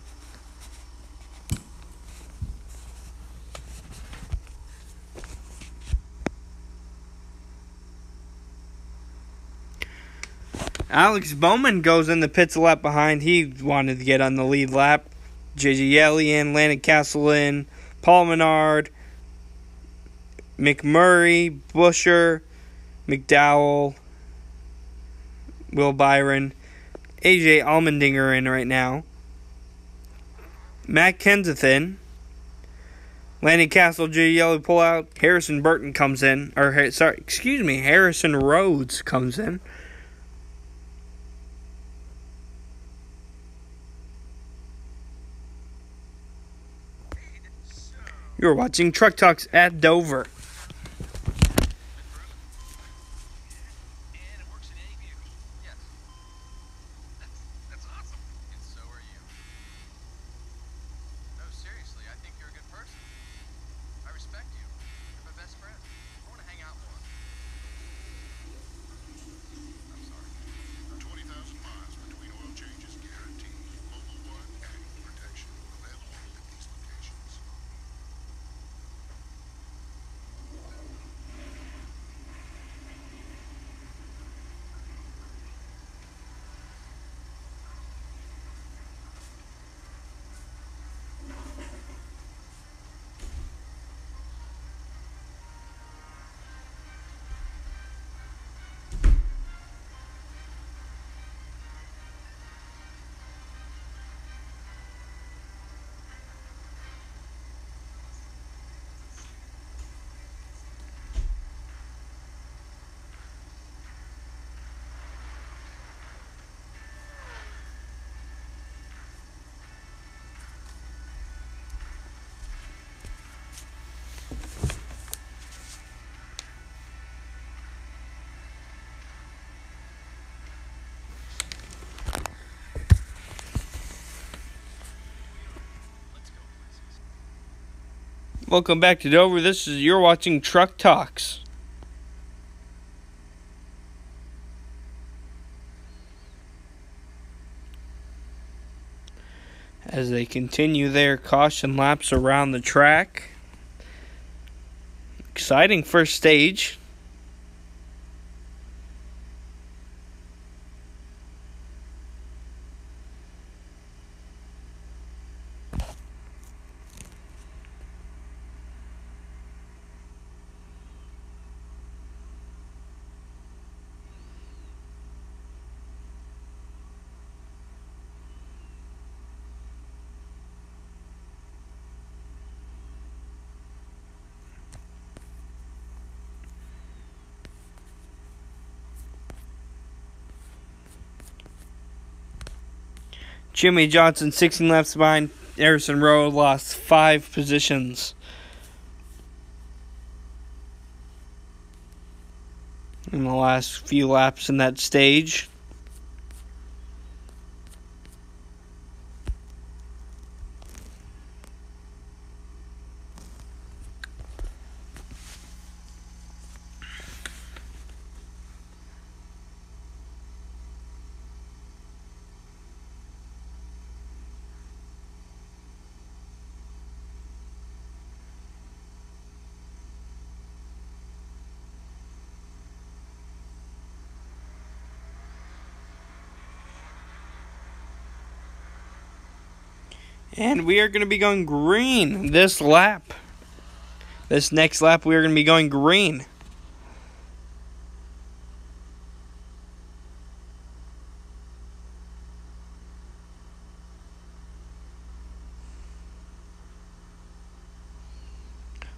Speaker 1: Alex Bowman goes in the pits a lap behind. He wanted to get on the lead lap. J.J. Yelly in, Landon Castle in, Paul Menard, McMurray, Busher, McDowell, Will Byron, A.J. Allmendinger in right now. Matt Kenseth in. Landon Castle, J.J. Yelly pull out. Harrison Burton comes in. Harrison Rhodes comes in. You're watching Truck Talks at Dover.
Speaker 2: That's awesome. And so are you. No, seriously, I think you're a good person. I respect you. You're my best friend. I want to hang out more. I'm sorry.
Speaker 3: 20,000 miles between oil changes guaranteed. Mobile One annual protection. Available at these locations.
Speaker 1: Welcome back to Dover. You're watching Truck Talks. As they continue their caution laps around the track. Exciting first stage. Jimmy Johnson 16 laps behind. Harrison Rowe lost 5 positions in the last few laps in that stage. And we are going to be going green this lap. This next lap, we are going to be going green.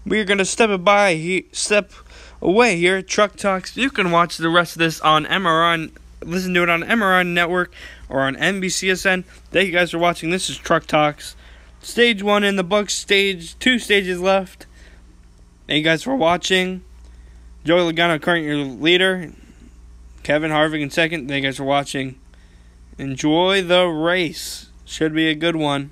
Speaker 1: We are going to step away here at Truck Talks. You can watch the rest of this on MRN. Listen to it on MRN Network or on NBCSN. Thank you guys for watching. This is Truck Talks. Stage 1 in the books. Stage 2 stages left. Thank you guys for watching. Joey Logano, current your leader. Kevin Harvick in second. Thank you guys for watching. Enjoy the race. Should be a good one.